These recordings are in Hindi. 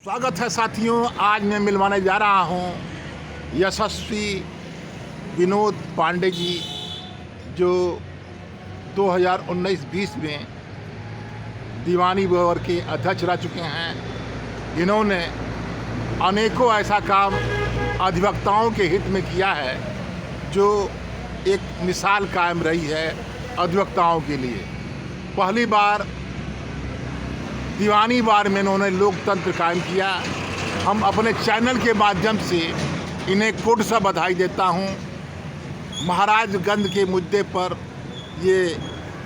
स्वागत है साथियों। आज मैं मिलवाने जा रहा हूँ यशस्वी विनोद पांडे जी, जो 2019-20 में दीवानी बोर्ड के अध्यक्ष रह चुके हैं। इन्होंने अनेकों ऐसा काम अधिवक्ताओं के हित में किया है जो एक मिसाल कायम रही है अधिवक्ताओं के लिए। पहली बार दीवानी बार में इन्होंने लोकतंत्र कायम किया। हम अपने चैनल के माध्यम से इन्हें कोट सा बधाई देता हूं। महाराजगंज के मुद्दे पर ये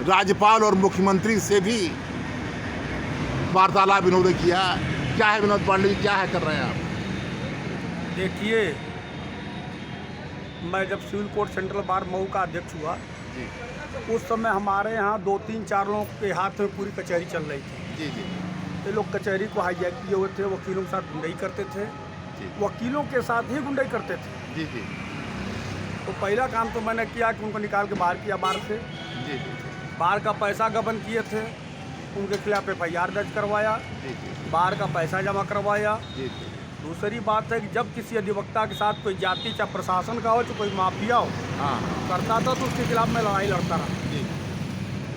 राज्यपाल और मुख्यमंत्री से भी वार्तालाप इन्होंने किया। क्या है विनोद पांडे जी, क्या है कर रहे हैं आप? देखिए, मैं जब civil court central bar Mau का अध्यक्ष हुआ जी उस समय हमारे यहाँ 2-3-4 लोगों के हाथ में पूरी कचहरी चल रही थी। जी जी ये लोग कचहरी को हाईजैक किए हुए थे, वकीलों के साथ गुंडाई करते थे, वकीलों के साथ ही गुंडाई करते थे। जी जी तो पहला काम तो मैंने किया कि उनको निकाल के बाहर किया, बाहर से जी जी बाहर का पैसा गबन किए थे, उनके खिलाफ FIR दर्ज करवाया, जी जी बाहर का पैसा जमा करवाया। जी जी दूसरी बात है कि जब किसी अधिवक्ता के साथ कोई जाति चाहे प्रशासन का हो, चाहे कोई माफिया हो हाँ करता था तो उसके खिलाफ मैं लड़ाई लड़ता रहा। जी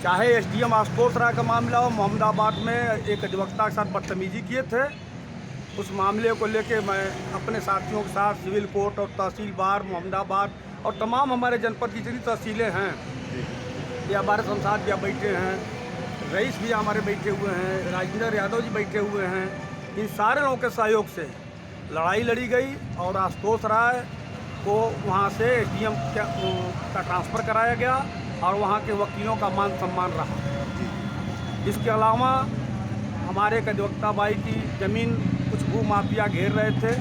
चाहे SDM आशुतोष राय का मामला हो, मोहम्मदाबाद में एक अधिवक्ता के साथ बदतमीजी किए थे, उस मामले को लेके मैं अपने साथियों के साथ सिविल कोर्ट और तहसील बार मोहम्मदाबाद और तमाम हमारे जनपद की जितनी तहसीलें हैं, ये हमारे संसाद भैया बैठे हैं, रईस भैया हमारे बैठे हुए हैं, राजेंद्र यादव जी बैठे हुए हैं, इन सारे लोगों के सहयोग से लड़ाई लड़ी गई और आशुतोष राय को वहाँ से SDM का ट्रांसफ़र कराया गया और वहाँ के वकीलों का मान सम्मान रहा। इसके अलावा हमारे एक अधिवक्ता भाई की ज़मीन कुछ भू माफिया घेर रहे थे।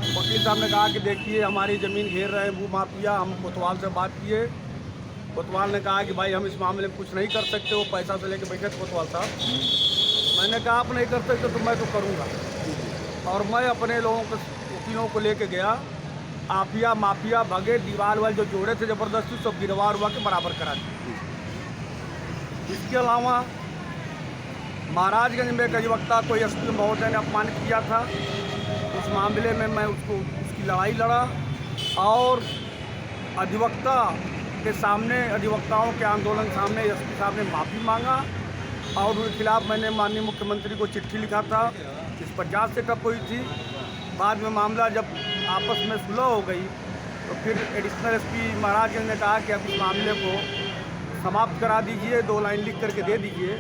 वकील साहब ने कहा कि देखिए हमारी ज़मीन घेर रहे हैं भू माफिया। हम कोतवाल से बात किए, कोतवाल ने कहा कि भाई हम इस मामले में कुछ नहीं कर सकते, वो पैसा से लेके बैठे थे कोतवाल साहब। मैंने कहा आप नहीं कर सकते तो मैं तो करूँगा, और मैं अपने लोगों को वकीलों को लेके गया। आफिया माफिया भगे, दीवार वाले जो जोड़े थे ज़बरदस्ती सब गिरवा उरवा के बराबर करा दिए। इसके अलावा महाराजगंज में एक अधिवक्ता को SP महोदय ने अपमानित किया था। उस मामले में मैं उसकी लड़ाई लड़ा और अधिवक्ता के सामने, अधिवक्ताओं के आंदोलन के सामने SP साहब ने माफ़ी मांगा और उनके खिलाफ मैंने माननीय मुख्यमंत्री को चिट्ठी लिखा था। इस पर जांच सेटअप हुई थी। बाद में मामला जब आपस में सुलह हो गई तो फिर एडिशनल SP महाराजगंज ने कहा कि अब इस मामले को समाप्त करा दीजिए, 2 लाइन लिख करके दे दीजिए।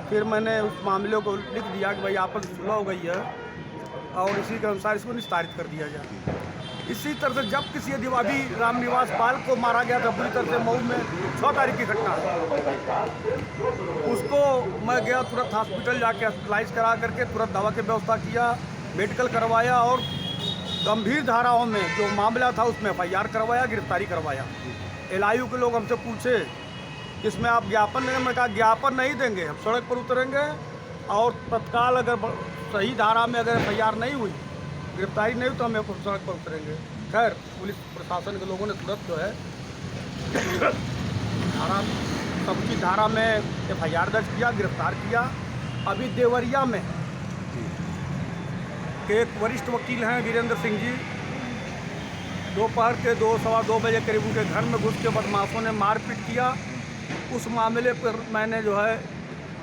फिर मैंने उस मामले को लिख दिया कि भाई आपस में सुलह हो गई है और इसी के अनुसार इसको निस्तारित कर दिया जाए। इसी तरह से जब किसी अभी रामनिवास पाल को मारा गया था पूरी तरह से मऊ में, 6 तारीख की घटना, उसको मैं गया तुरंत हॉस्पिटल जाके हॉस्पिटलाइज करा करके तुरंत दवा की व्यवस्था किया, मेडिकल करवाया और गंभीर धाराओं में जो मामला था उसमें FIR करवाया, गिरफ्तारी करवाया। LIU के लोग हमसे पूछे इसमें आप ज्ञापन देंगे? मैं कहा ज्ञापन नहीं देंगे, हम सड़क पर उतरेंगे और तत्काल अगर सही धारा में अगर FIR नहीं हुई, गिरफ्तारी नहीं हुई तो हम सड़क पर उतरेंगे। खैर पुलिस प्रशासन के लोगों ने तुरंत जो है धारा, सबकी धारा में FIR दर्ज किया, गिरफ्तार किया। अभी देवरिया में एक वरिष्ठ वकील हैं वीरेंद्र सिंह जी, दोपहर के 2-2:15 बजे करीब उनके घर में घुस के बदमाशों ने मारपीट किया। उस मामले पर मैंने जो है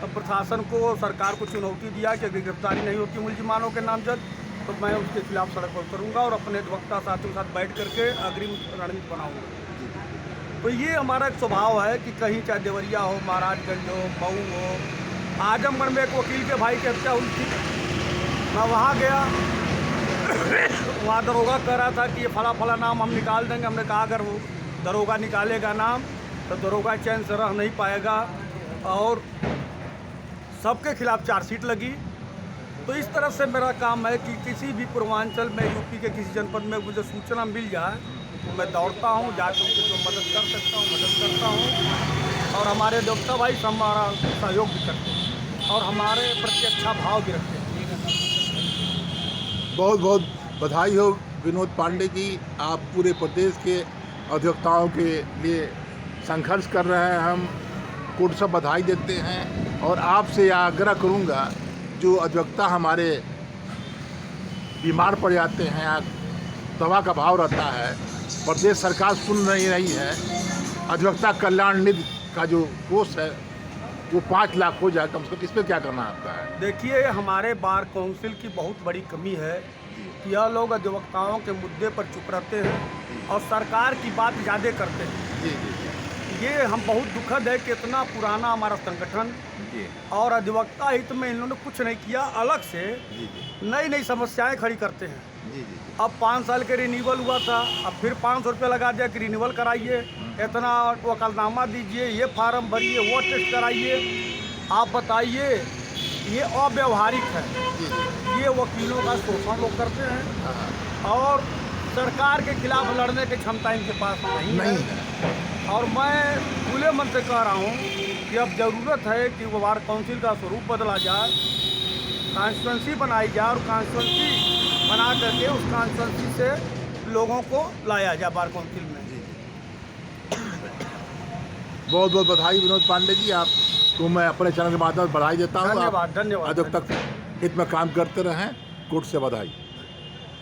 प्रशासन को, सरकार को चुनौती दिया कि अगर गिरफ्तारी नहीं होती मुलजिमानों के नामजद तो मैं उसके खिलाफ सड़क पर उतरूँगा और अपने अधिवक्ता साथियों के साथ बैठ करके अग्रिम रणनीति बनाऊँगा। तो ये हमारा एक स्वभाव है कि कहीं चाहे देवरिया हो, महाराजगंज हो, मऊ हो। आजमगढ़ में एक वकील के भाई की हत्या हुई थी, मैं वहाँ गया, वहाँ दरोगा कह रहा था कि ये फला नाम हम निकाल देंगे। हमने कहा अगर वो दरोगा निकालेगा नाम तो दरोगा चैन से रह नहीं पाएगा और सबके खिलाफ चार्जशीट लगी। तो इस तरह से मेरा काम है कि किसी भी पूर्वांचल में, UP के किसी जनपद में मुझे सूचना मिल जाए तो मैं दौड़ता हूँ, जाकर उनकी जो मदद कर सकता हूँ मदद करता हूँ। और हमारे अधिवक्ता भाई हमारा सहयोग भी करते हैं और हमारे प्रति अच्छा भाव भी रखते हैं। बहुत बहुत बधाई हो विनोद पांडे जी। आप पूरे प्रदेश के अधिवक्ताओं के लिए संघर्ष कर रहे हैं। हम कोर्ट से बधाई देते हैं और आपसे आग्रह करूंगा जो अधिवक्ता हमारे बीमार पड़ जाते हैं या दवा का भाव रहता है, प्रदेश सरकार सुन नहीं रही है। अधिवक्ता कल्याण निधि का जो कोष है वो 5 लाख हो जाए कम से कम, इस पर क्या करना आपका है? देखिए, हमारे बार काउंसिल की बहुत बड़ी कमी है कि यह लोग अधिवक्ताओं के मुद्दे पर चुप रहते हैं और सरकार की बात ज़्यादा करते हैं। जी जी ये हम बहुत दुखद है कि इतना पुराना हमारा संगठन जी और अधिवक्ता हित में इन लोगों ने कुछ नहीं किया, अलग से जी नई नई समस्याएं खड़ी करते हैं। जी जी अब 5 साल के रिन्यूअल हुआ था, अब फिर 500 रुपये लगा दिया कि रिन्यूअल कराइए, इतना वकालतनामा दीजिए, ये फार्म भरिए, वो टेस्ट कराइए। आप बताइए, ये अव्यवहारिक है। ये वकीलों का शोषण लोग करते हैं और सरकार के खिलाफ लड़ने की क्षमता इनके पास नहीं नहीं है। और मैं खुले मन से कह रहा हूँ कि अब ज़रूरत है कि वो बार काउंसिल का स्वरूप बदला जाए, कॉन्स्टिट्यूंसी बनाई जाए और कॉन्स्टिट्यूंसी बना करके उस कॉन्स्टिट्यूंसी से लोगों को लाया जाए बार काउंसिल में। बहुत बहुत बधाई विनोद पांडे जी, आपको मैं अपने चैनल के माध्यम से बधाई देता हूँ। धन्यवाद धन्यवाद। जब तक हित में काम करते रहें, कोर्ट से बधाई।